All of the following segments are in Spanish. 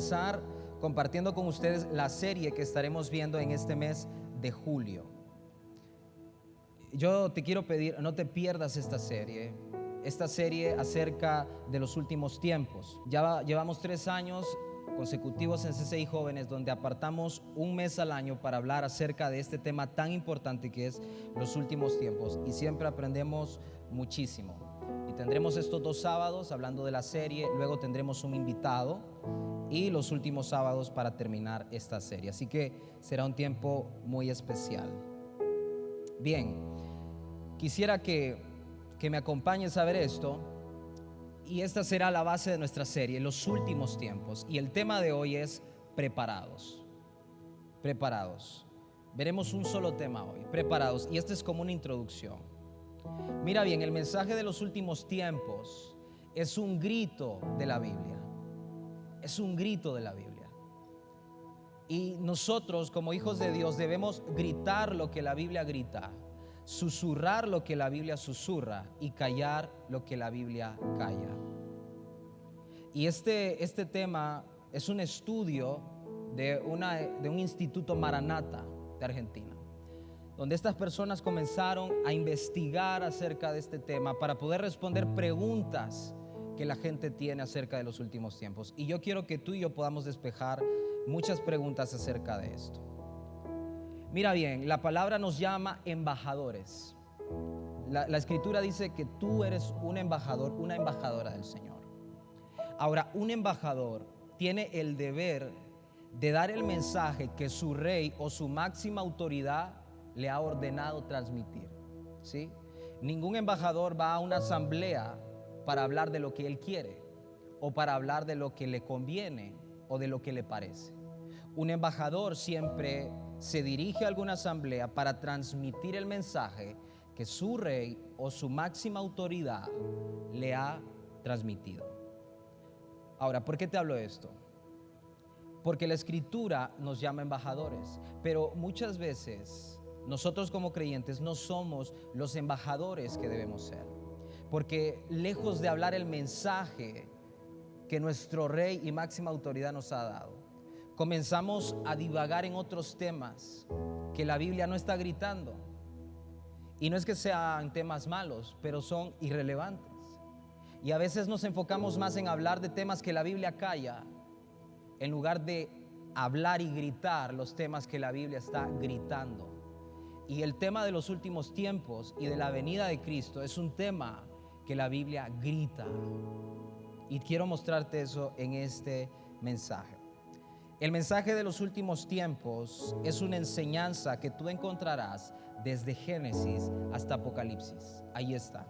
comenzar compartiendo con ustedes la serie que estaremos viendo en este mes de julio. Yo te quiero pedir, no te pierdas esta serie acerca de los últimos tiempos. Ya llevamos 3 años consecutivos en CCI Jóvenes, donde apartamos un mes al año para hablar acerca de este tema tan importante que es los últimos tiempos, y siempre aprendemos muchísimo. Y tendremos estos 2 sábados hablando de la serie, luego tendremos un invitado y los últimos sábados para terminar esta serie, así que será un tiempo muy especial. Bien, quisiera que me acompañes a ver esto. Y esta será la base de nuestra serie, los últimos tiempos. Y el tema de hoy es preparados. Preparados. Veremos un solo tema hoy, preparados. Y este es como una introducción. Mira bien, el mensaje de los últimos tiempos es un grito de la Biblia. Es un grito de la Biblia. Y nosotros como hijos de Dios debemos gritar lo que la Biblia grita, susurrar lo que la Biblia susurra y callar lo que la Biblia calla. Y este tema es un estudio de un instituto Maranata de Argentina, donde estas personas comenzaron a investigar acerca de este tema para poder responder preguntas que la gente tiene acerca de los últimos tiempos. Y yo quiero que tú y yo podamos despejar muchas preguntas acerca de esto. Mira bien, la palabra nos llama embajadores. La escritura dice que tú eres un embajador, una embajadora del Señor. Ahora, un embajador tiene el deber de dar el mensaje que su rey o su máxima autoridad le ha ordenado transmitir, ¿sí? Ningún embajador va a una asamblea para hablar de lo que él quiere o para hablar de lo que le conviene o de lo que le parece. Un embajador siempre se dirige a alguna asamblea para transmitir el mensaje que su rey o su máxima autoridad le ha transmitido. Ahora, ¿por qué te hablo de esto? Porque la escritura nos llama embajadores, pero muchas veces nosotros como creyentes no somos los embajadores que debemos ser, porque lejos de hablar el mensaje que nuestro rey y máxima autoridad nos ha dado, comenzamos a divagar en otros temas que la Biblia no está gritando. Y no es que sean temas malos, pero son irrelevantes. Y a veces nos enfocamos más en hablar de temas que la Biblia calla, en lugar de hablar y gritar los temas que la Biblia está gritando. Y el tema de los últimos tiempos y de la venida de Cristo es un tema que la Biblia grita. Y quiero mostrarte eso en este mensaje. El mensaje de los últimos tiempos es una enseñanza que tú encontrarás desde Génesis hasta Apocalipsis. Ahí está.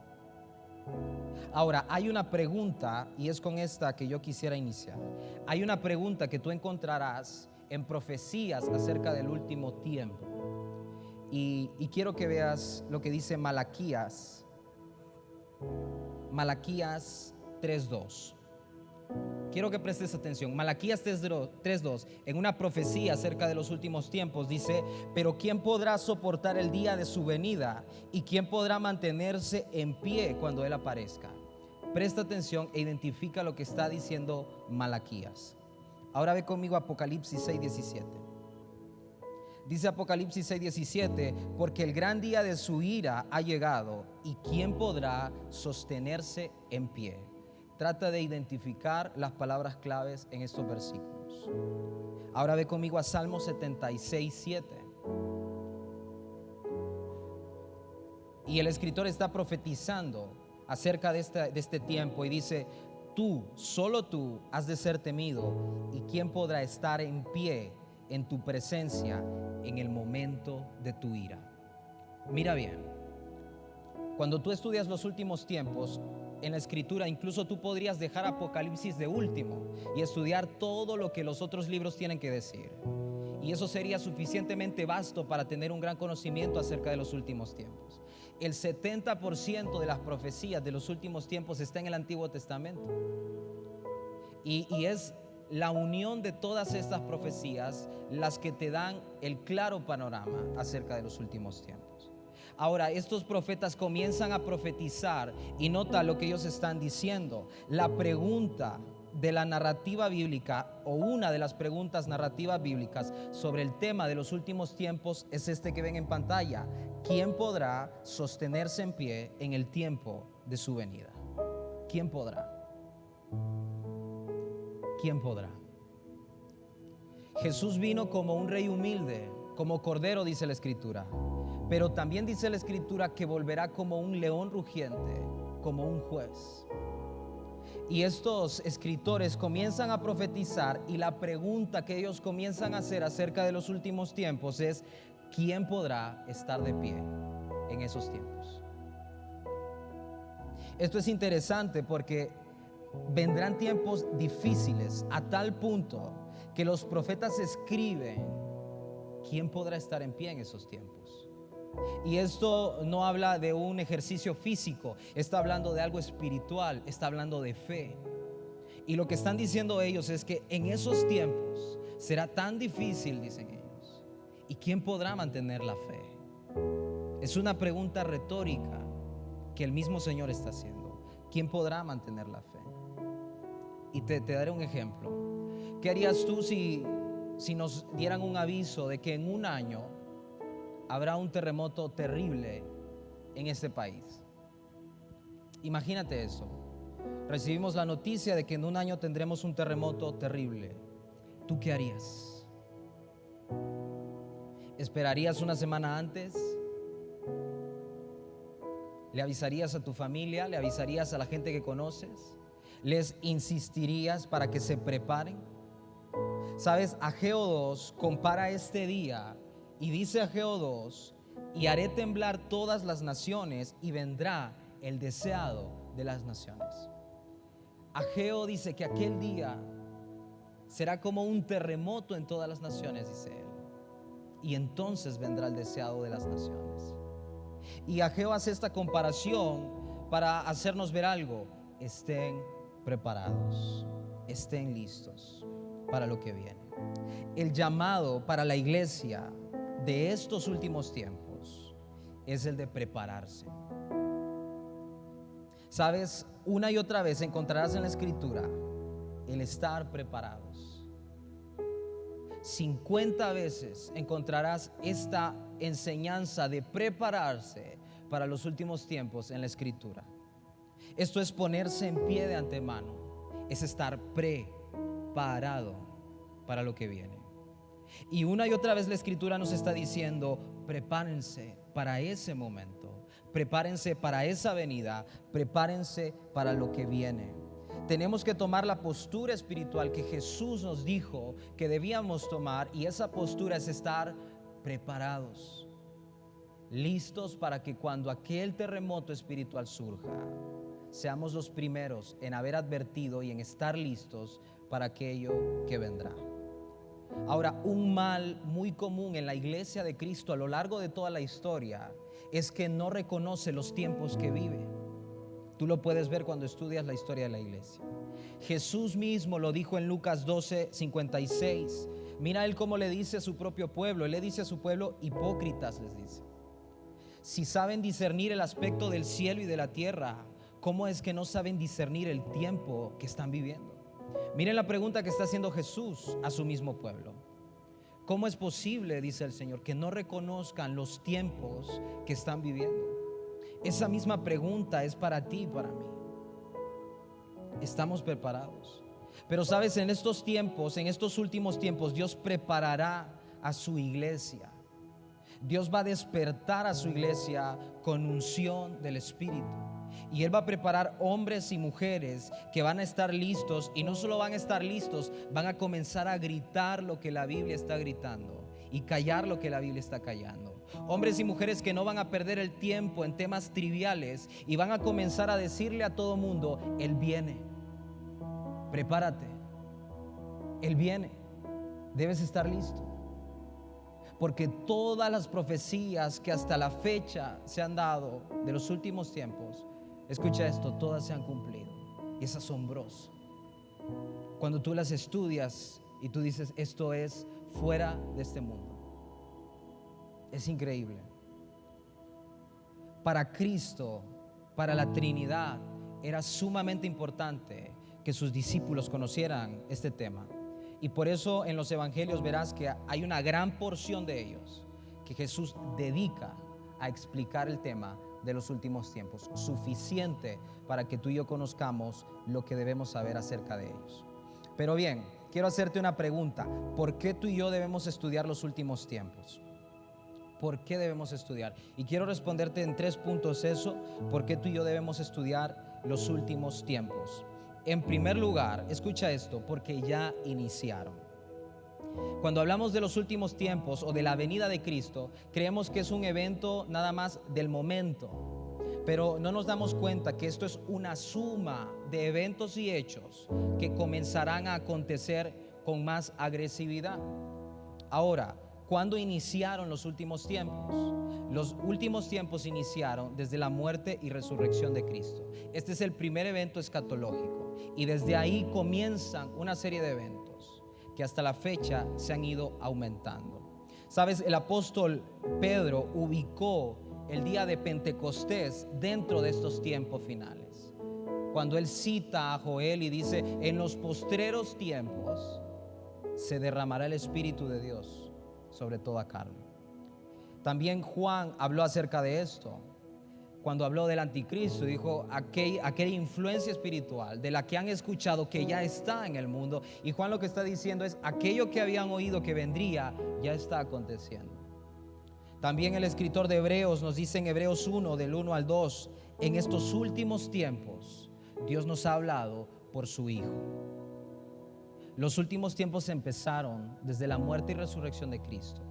Ahora, hay una pregunta, y es con esta que yo quisiera iniciar. Hay una pregunta que tú encontrarás en profecías acerca del último tiempo. Y quiero que veas lo que dice Malaquías 3:2. Quiero que prestes atención. Malaquías 3:2, en una profecía acerca de los últimos tiempos, dice: pero ¿quién podrá soportar el día de su venida? ¿Y quién podrá mantenerse en pie cuando Él aparezca? Presta atención e identifica lo que está diciendo Malaquías. Ahora ve conmigo Apocalipsis 6:17. Dice Apocalipsis 6:17: porque el gran día de su ira ha llegado, ¿y quién podrá sostenerse en pie? Trata de identificar las palabras claves en estos versículos. Ahora ve conmigo a Salmo 76:7. Y el escritor está profetizando acerca de este tiempo y dice: tú, solo tú, has de ser temido, y quién podrá estar en pie en tu presencia en el momento de tu ira. Mira bien, cuando tú estudias los últimos tiempos en la escritura, incluso tú podrías dejar Apocalipsis de último y estudiar todo lo que los otros libros tienen que decir, y eso sería suficientemente vasto para tener un gran conocimiento acerca de los últimos tiempos. El 70% de las profecías de los últimos tiempos está en el Antiguo Testamento, y es la unión de todas estas profecías las que te dan el claro panorama acerca de los últimos tiempos. Ahora, estos profetas comienzan a profetizar y nota lo que ellos están diciendo. La pregunta de la narrativa bíblica, o una de las preguntas narrativas bíblicas sobre el tema de los últimos tiempos, es este que ven en pantalla: ¿quién podrá sostenerse en pie en el tiempo de su venida? ¿Quién podrá? ¿Quién podrá? Jesús vino como un rey humilde, como cordero, dice la Escritura, pero también dice la Escritura que volverá como un león rugiente, como un juez. Y estos escritores comienzan a profetizar, y la pregunta que ellos comienzan a hacer acerca de los últimos tiempos es: ¿quién podrá estar de pie en esos tiempos? Esto es interesante porque vendrán tiempos difíciles a tal punto que los profetas escriben: ¿quién podrá estar en pie en esos tiempos? Y esto no habla de un ejercicio físico, está hablando de algo espiritual, está hablando de fe. Y lo que están diciendo ellos es que en esos tiempos será tan difícil, dicen ellos, ¿y quién podrá mantener la fe? Es una pregunta retórica que el mismo Señor está haciendo. ¿Quién podrá mantener la fe? Y te daré un ejemplo. ¿Qué harías tú si nos dieran un aviso de que en un año habrá un terremoto terrible en este país? Imagínate eso. Recibimos la noticia de que en un año tendremos un terremoto terrible. ¿Tú qué harías? ¿Esperarías una semana antes? ¿Le avisarías a tu familia? ¿Le avisarías a la gente que conoces? ¿Les insistirías para que se preparen? Sabes, Ageo 2 compara este día y dice Ageo 2: y haré temblar todas las naciones y vendrá el deseado de las naciones. Ageo dice que aquel día será como un terremoto en todas las naciones, dice él, y entonces vendrá el deseado de las naciones. Y Ageo hace esta comparación para hacernos ver algo: estén preparados, estén listos para lo que viene. El llamado para la iglesia de estos últimos tiempos es el de prepararse. Sabes, una y otra vez encontrarás en la Escritura el estar preparados. 50 veces encontrarás esta enseñanza de prepararse para los últimos tiempos en la Escritura. Esto es ponerse en pie de antemano, es estar preparado para lo que viene. Y una y otra vez la Escritura nos está diciendo: prepárense para ese momento, prepárense para esa venida, prepárense para lo que viene. Tenemos que tomar la postura espiritual que Jesús nos dijo que debíamos tomar, y esa postura es estar preparados, listos para que cuando aquel terremoto espiritual surja, seamos los primeros en haber advertido y en estar listos para aquello que vendrá. Ahora, un mal muy común en la iglesia de Cristo a lo largo de toda la historia es que no reconoce los tiempos que vive. Tú lo puedes ver cuando estudias la historia de la iglesia. Jesús mismo lo dijo en Lucas 12:56. Mira él cómo le dice a su propio pueblo. Él le dice a su pueblo: hipócritas, les dice. Si saben discernir el aspecto del cielo y de la tierra, ¿cómo es que no saben discernir el tiempo que están viviendo? Miren la pregunta que está haciendo Jesús a su mismo pueblo. ¿Cómo es posible, dice el Señor, que no reconozcan los tiempos que están viviendo? Esa misma pregunta es para ti y para mí. ¿Estamos preparados? Pero sabes, en estos tiempos, en estos últimos tiempos, Dios preparará a su iglesia. Dios va a despertar a su iglesia con unción del Espíritu. Y Él va a preparar hombres y mujeres que van a estar listos, y no solo van a estar listos, van a comenzar a gritar lo que la Biblia está gritando y callar lo que la Biblia está callando. Hombres y mujeres que no van a perder el tiempo en temas triviales y van a comenzar a decirle a todo mundo: Él viene, prepárate, Él viene, debes estar listo. Porque todas las profecías que hasta la fecha se han dado de los últimos tiempos, escucha esto, todas se han cumplido. Y es asombroso cuando tú las estudias y tú dices: esto es fuera de este mundo. Es increíble. Para Cristo, para la Trinidad, era sumamente importante que sus discípulos conocieran este tema. Y por eso en los evangelios verás que hay una gran porción de ellos que Jesús dedica a explicar el tema de los últimos tiempos, suficiente para que tú y yo conozcamos lo que debemos saber acerca de ellos. Pero bien, quiero hacerte una pregunta. ¿Por qué tú y yo debemos estudiar los últimos tiempos? ¿Por qué debemos estudiar? Y quiero responderte en 3 puntos eso. ¿Por qué tú y yo debemos estudiar los últimos tiempos? En primer lugar, escucha esto, porque ya iniciaron. Cuando hablamos de los últimos tiempos o de la venida de Cristo, creemos que es un evento nada más del momento, pero no nos damos cuenta que esto es una suma de eventos y hechos que comenzarán a acontecer con más agresividad. Ahora, ¿cuándo iniciaron los últimos tiempos? Los últimos tiempos iniciaron desde la muerte y resurrección de Cristo. Este es el primer evento escatológico y desde ahí comienzan una serie de eventos que hasta la fecha se han ido aumentando. Sabes, el apóstol Pedro ubicó el día de Pentecostés dentro de estos tiempos finales, cuando él cita a Joel y dice: en los postreros tiempos se derramará el Espíritu de Dios sobre toda carne. También Juan habló acerca de esto cuando habló del anticristo. Dijo aquella influencia espiritual de la que han escuchado que ya está en el mundo. Y Juan lo que está diciendo es: aquello que habían oído que vendría ya está aconteciendo. También el escritor de Hebreos nos dice en Hebreos 1 del 1 al 2: en estos últimos tiempos Dios nos ha hablado por su Hijo. Los últimos tiempos empezaron desde la muerte y resurrección de Cristo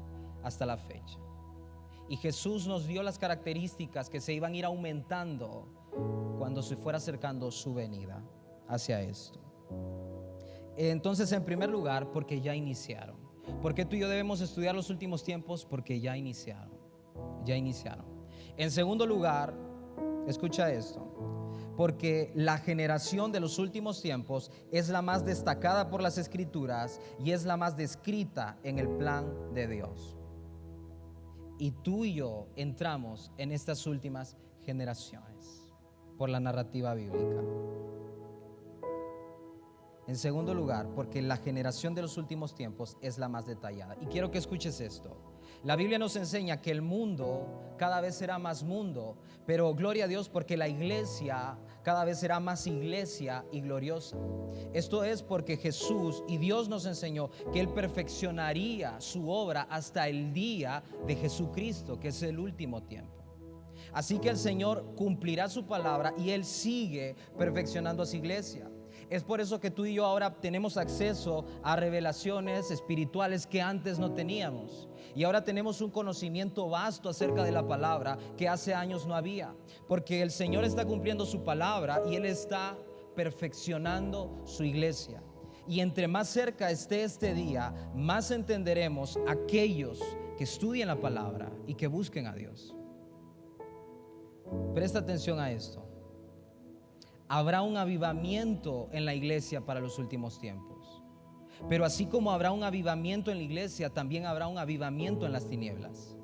hasta la fecha. Y Jesús nos dio las características que se iban a ir aumentando cuando se fuera acercando su venida hacia esto. Entonces, en primer lugar, porque ya iniciaron. ¿Por qué tú y yo debemos estudiar los últimos tiempos? Porque ya iniciaron. Ya iniciaron. En segundo lugar, escucha esto: porque la generación de los últimos tiempos es la más destacada por las Escrituras y es la más descrita en el plan de Dios. Y tú y yo entramos en estas últimas generaciones por la narrativa bíblica. En segundo lugar, porque la generación de los últimos tiempos es la más detallada. Y quiero que escuches esto. La Biblia nos enseña que el mundo cada vez será más mundo, pero gloria a Dios porque la iglesia cada vez será más iglesia y gloriosa. Esto es porque Jesús y Dios nos enseñó que Él perfeccionaría su obra hasta el día de Jesucristo, que es el último tiempo. Así que el Señor cumplirá su palabra y Él sigue perfeccionando a su iglesia. Es por eso que tú y yo ahora tenemos acceso a revelaciones espirituales que antes no teníamos. Y ahora tenemos un conocimiento vasto acerca de la palabra que hace años no había. Porque el Señor está cumpliendo su palabra y Él está perfeccionando su iglesia. Y entre más cerca esté este día, más entenderemos aquellos que estudien la palabra y que busquen a Dios. Presta atención a esto. Habrá un avivamiento en la iglesia para los últimos tiempos. Pero así como habrá un avivamiento en la iglesia, también habrá un avivamiento en las tinieblas.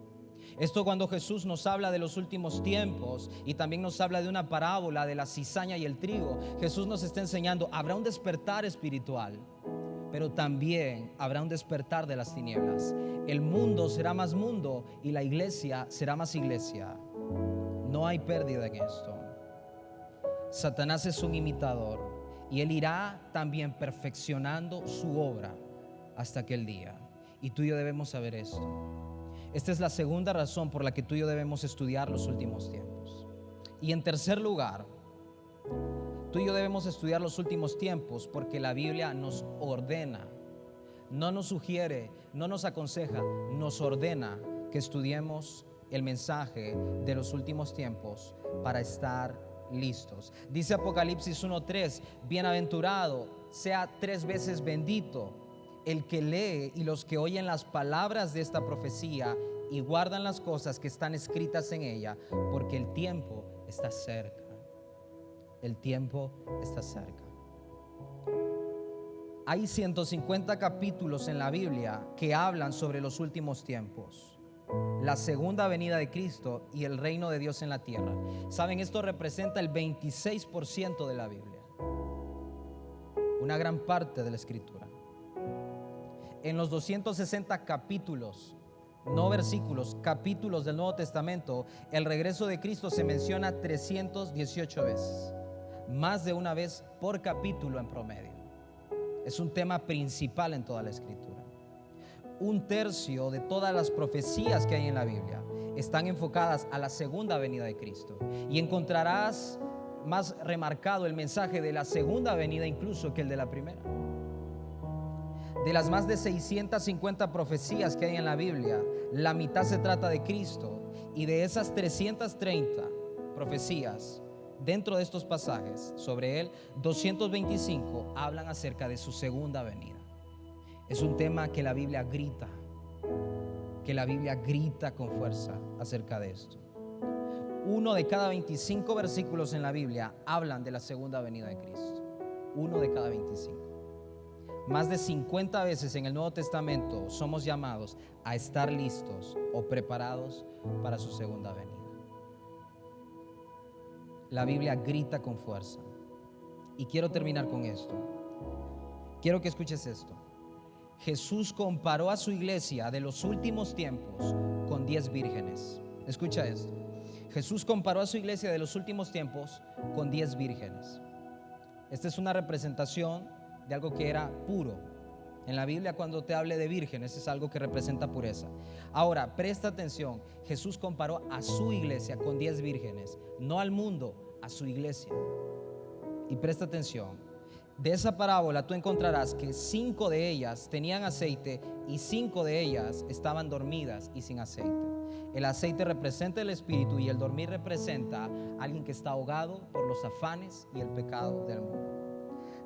Esto cuando Jesús nos habla de los últimos tiempos y también nos habla de una parábola de la cizaña y el trigo. Jesús nos está enseñando: habrá un despertar espiritual, pero también habrá un despertar de las tinieblas. El mundo será más mundo y la iglesia será más iglesia. No hay pérdida en esto. Satanás es un imitador y él irá también perfeccionando su obra hasta aquel día. Y tú y yo debemos saber esto. Esta es la segunda razón por la que tú y yo debemos estudiar los últimos tiempos. Y en tercer lugar, tú y yo debemos estudiar los últimos tiempos porque la Biblia nos ordena, no nos sugiere, no nos aconseja, nos ordena que estudiemos el mensaje de los últimos tiempos para estar listos. Dice Apocalipsis 1:3: bienaventurado, sea 3 veces bendito el que lee y los que oyen las palabras de esta profecía y guardan las cosas que están escritas en ella, porque el tiempo está cerca. El tiempo está cerca. Hay 150 capítulos en la Biblia que hablan sobre los últimos tiempos, la segunda venida de Cristo y el reino de Dios en la tierra. Saben, esto representa el 26% de la Biblia. una gran parte de la Escritura. En los 260 capítulos, no versículos, capítulos del Nuevo Testamento, el regreso de Cristo se menciona 318 veces, más de una vez por capítulo en promedio. Es un tema principal en toda la Escritura. Un tercio de todas las profecías que hay en la Biblia están enfocadas a la segunda venida de Cristo, y encontrarás más remarcado el mensaje de la segunda venida incluso que el de la primera. De las más de 650 profecías que hay en la Biblia, la mitad se trata de Cristo, y de esas 330 profecías dentro de estos pasajes sobre Él, 225 hablan acerca de su segunda venida. Es un tema que la Biblia grita con fuerza acerca de esto. Uno de cada 25 versículos en la Biblia hablan de la segunda venida de Cristo. Uno de cada 25. Más de 50 veces en el Nuevo Testamento somos llamados a estar listos o preparados para su segunda venida. La Biblia grita con fuerza. Y quiero terminar con esto. Quiero que escuches esto. Jesús comparó a su iglesia de los últimos tiempos con 10 vírgenes. Escucha esto. Jesús comparó a su iglesia de los últimos tiempos con 10 vírgenes. Esta es una representación de algo que era puro. En la Biblia, cuando te hable de vírgenes, es algo que representa pureza. Ahora, presta atención. Jesús comparó a su iglesia con 10 vírgenes, no al mundo, a su iglesia. Y presta atención. De esa parábola tú encontrarás que 5 de ellas tenían aceite y 5 de ellas estaban dormidas y sin aceite. El aceite representa el espíritu y el dormir representa a alguien que está ahogado por los afanes y el pecado del mundo.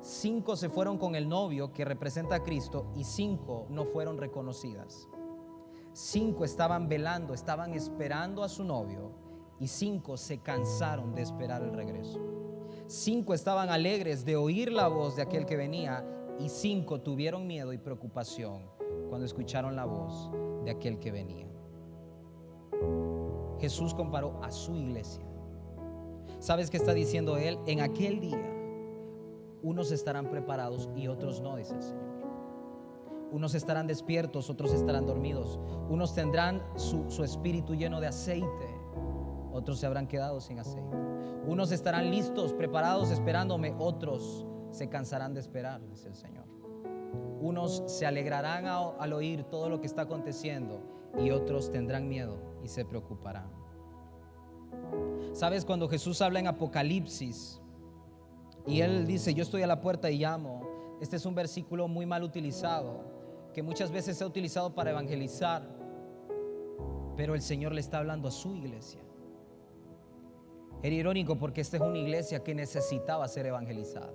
5 se fueron con el novio, que representa a Cristo, y 5 no fueron reconocidas. 5 estaban velando, estaban esperando a su novio, y 5 se cansaron de esperar el regreso. 5 estaban alegres de oír la voz de aquel que venía, y 5 tuvieron miedo y preocupación cuando escucharon la voz de aquel que venía. Jesús comparó a su iglesia. ¿Sabes qué está diciendo él? En aquel día unos estarán preparados y otros no, dice el Señor. Unos estarán despiertos, otros estarán dormidos. Unos tendrán su espíritu lleno de aceite, otros se habrán quedado sin aceite. Unos estarán listos, preparados, esperándome, otros se cansarán de esperar, dice el Señor. Unos se alegrarán al oír todo lo que está aconteciendo, y otros tendrán miedo y se preocuparán. ¿Sabes? Cuando Jesús habla en Apocalipsis y Él dice, yo estoy a la puerta y llamo, este es un versículo muy mal utilizado, que muchas veces se ha utilizado para evangelizar, pero el Señor le está hablando a su iglesia. Era irónico porque esta es una iglesia que necesitaba ser evangelizada.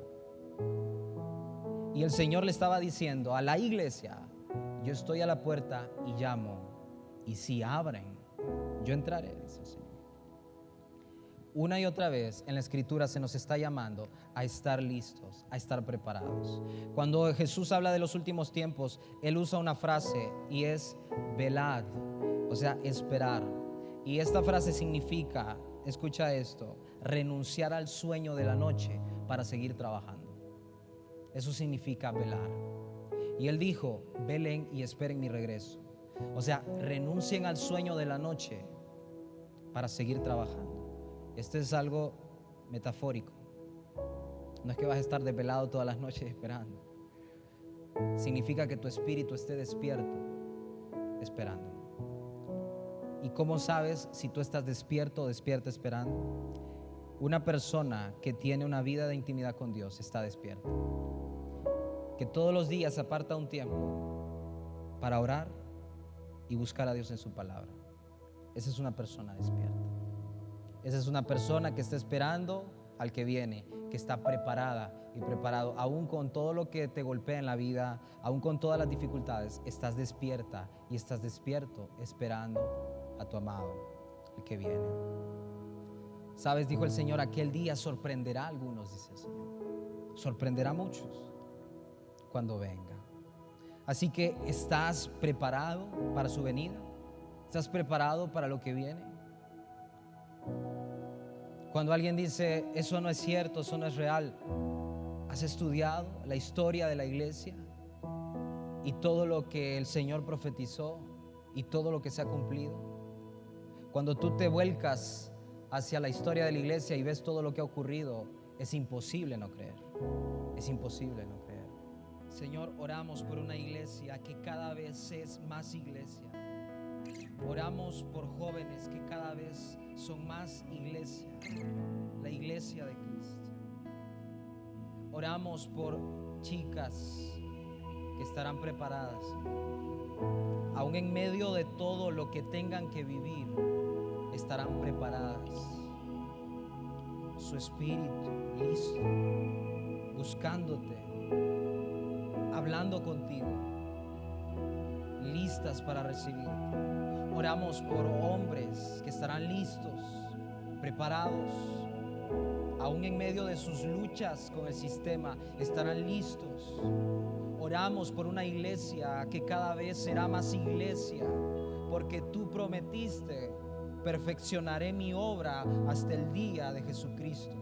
Y el Señor le estaba diciendo a la iglesia, yo estoy a la puerta y llamo, y si abren, yo entraré, dice el Señor. Una y otra vez en la Escritura se nos está llamando a estar listos, a estar preparados. Cuando Jesús habla de los últimos tiempos, Él usa una frase y es velad, o sea, esperar. Y esta frase significa, escucha esto, renunciar al sueño de la noche para seguir trabajando. Eso significa velar. Y Él dijo, velen y esperen mi regreso. O sea, renuncien al sueño de la noche para seguir trabajando. Esto es algo metafórico. No es que vas a estar desvelado todas las noches esperando. Significa que tu espíritu esté despierto, esperando. ¿Y cómo sabes si tú estás despierto o despierta esperando? Una persona que tiene una vida de intimidad con Dios está despierta. Que todos los días aparta un tiempo para orar y buscar a Dios en su palabra. Esa es una persona despierta. Esa es una persona que está esperando al que viene, que está preparada y preparado. Aún con todo lo que te golpea en la vida, aún con todas las dificultades, estás despierta y estás despierto esperando a tu amado, el que viene. ¿Sabes? Dijo el Señor, aquel día sorprenderá a algunos, dice el Señor. Sorprenderá a muchos cuando venga. Así que, ¿estás preparado para su venida? ¿Estás preparado para lo que viene? Cuando alguien dice, eso no es cierto, eso no es real, ¿Has estudiado la historia de la iglesia y todo lo que el Señor profetizó y todo lo que se ha cumplido? Cuando tú te vuelcas hacia la historia de la iglesia y ves todo lo que ha ocurrido, es imposible no creer. Es imposible no creer. Señor, oramos por una iglesia que cada vez es más iglesia. Oramos por jóvenes que cada vez son más iglesia, la iglesia de Cristo. Oramos por chicas que estarán preparadas, aún en medio de todo lo que tengan que vivir, estarán preparadas. Su espíritu listo, buscándote, hablando contigo, listas para recibirte. Oramos por hombres que estarán listos, preparados, aún en medio de sus luchas con el sistema, estarán listos. Oramos por una iglesia que cada vez será más iglesia, porque tú prometiste: perfeccionaré mi obra hasta el día de Jesucristo,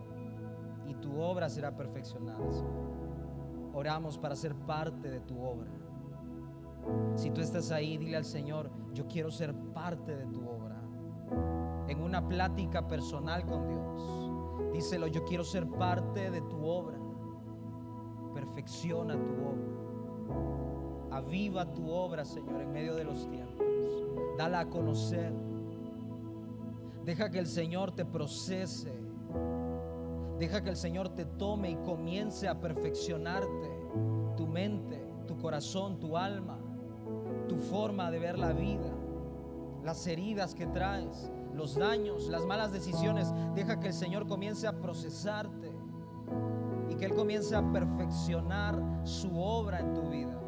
y tu obra será perfeccionada, Señor. Oramos para ser parte de tu obra. Si tú estás ahí, dile al Señor: yo quiero ser parte de tu obra. En una plática personal con Dios, díselo: yo quiero ser parte de tu obra. Perfecciona tu obra. Aviva tu obra, Señor, en medio de los tiempos. Dala a conocer. Deja que el Señor te procese. Deja que el Señor te tome y comience a perfeccionarte tu mente, tu corazón, tu alma, tu forma de ver la vida, las heridas que traes, los daños, las malas decisiones. Deja que el Señor comience a procesarte y que Él comience a perfeccionar su obra en tu vida.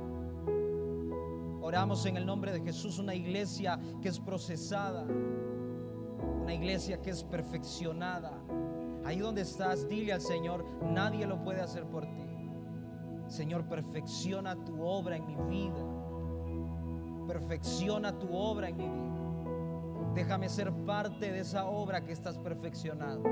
Oramos en el nombre de Jesús, una iglesia que es procesada, una iglesia que es perfeccionada. Ahí donde estás, dile al Señor: nadie lo puede hacer por ti. Señor, perfecciona tu obra en mi vida. Perfecciona tu obra en mi vida. Déjame ser parte de esa obra que estás perfeccionando.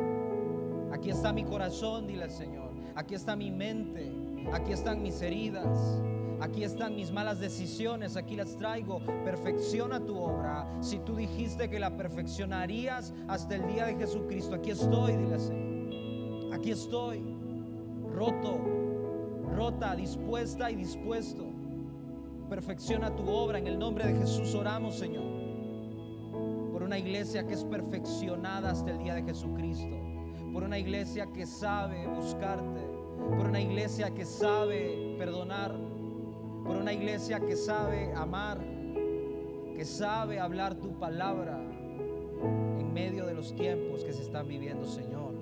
Aquí está mi corazón, dile al Señor. Aquí está mi mente. Aquí están mis heridas. Aquí están mis malas decisiones, aquí las traigo. Perfecciona tu obra. Si tú dijiste que la perfeccionarías hasta el día de Jesucristo, aquí estoy, dile al Señor. Aquí estoy, roto, rota, dispuesta y dispuesto. Perfecciona tu obra. En el nombre de Jesús oramos, Señor, por una iglesia que es perfeccionada hasta el día de Jesucristo. Por una iglesia que sabe buscarte. Por una iglesia que sabe perdonar. Por una iglesia que sabe amar, que sabe hablar tu palabra en medio de los tiempos que se están viviendo, Señor.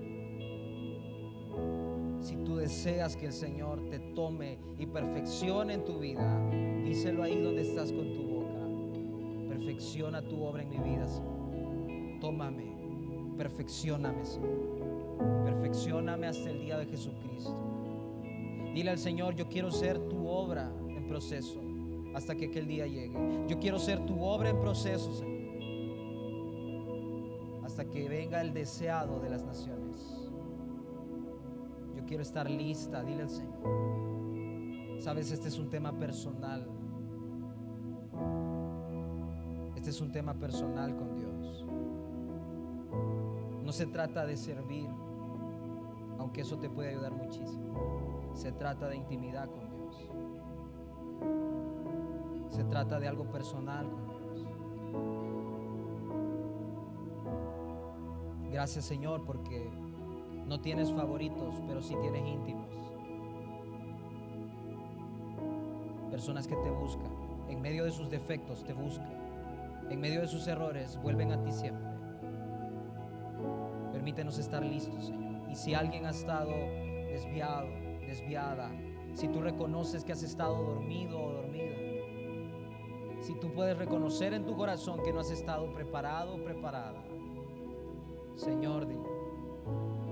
Si tú deseas que el Señor te tome y perfeccione en tu vida, díselo ahí donde estás con tu boca: perfecciona tu obra en mi vida, Señor. Tómame, perfeccióname, Señor. Perfeccióname hasta el día de Jesucristo. Dile al Señor: yo quiero ser tu obra en proceso hasta que aquel día llegue. Yo quiero ser tu obra en proceso, Señor, hasta que venga el deseado de las naciones. Yo quiero estar lista, dile al Señor. Sabes, este es un tema personal. Este es un tema personal con Dios. No se trata de servir, aunque eso te puede ayudar muchísimo. Se trata de intimidad con Dios. Se trata de algo personal con Dios. Gracias, Señor, porque no tienes favoritos, pero sí tienes íntimos. Personas que te buscan. En medio de sus defectos te buscan. En medio de sus errores vuelven a ti siempre. Permítenos estar listos, Señor. Y si alguien ha estado desviado, desviada, si tú reconoces que has estado dormido o dormida, si tú puedes reconocer en tu corazón que no has estado preparado o preparada, Señor, dile: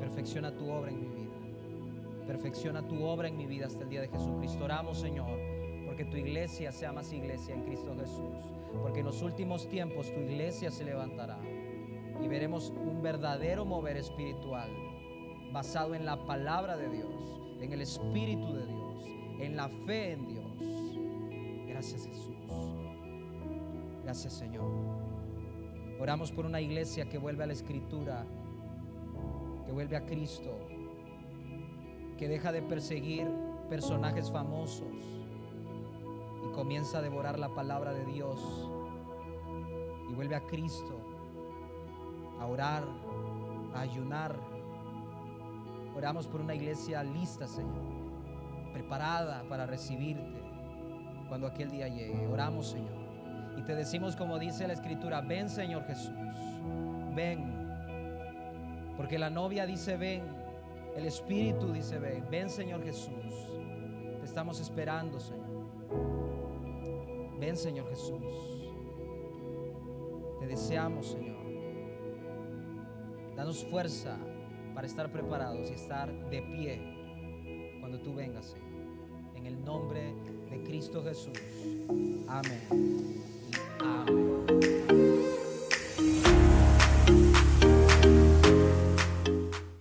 perfecciona tu obra en mi vida. Perfecciona tu obra en mi vida hasta el día de Jesucristo. Oramos, Señor, porque tu iglesia sea más iglesia en Cristo Jesús. Porque en los últimos tiempos tu iglesia se levantará y veremos un verdadero mover espiritual basado en la palabra de Dios, en el Espíritu de Dios, en la fe en Dios. Gracias, Jesús. Gracias, Señor. Oramos por una iglesia que vuelve a la Escritura, que vuelve a Cristo, que deja de perseguir personajes famosos y comienza a devorar la palabra de Dios y vuelve a Cristo, a orar, a ayunar. Oramos por una iglesia lista, Señor, preparada para recibirte cuando aquel día llegue. Oramos, Señor, y te decimos como dice la Escritura: ven, Señor Jesús, ven, porque la novia dice ven, el Espíritu dice ven. Ven, Señor Jesús, te estamos esperando, Señor. Ven, Señor Jesús, te deseamos, Señor. Danos fuerza para estar preparados y estar de pie cuando tú vengas, Señor. En el nombre de Cristo Jesús. Amén.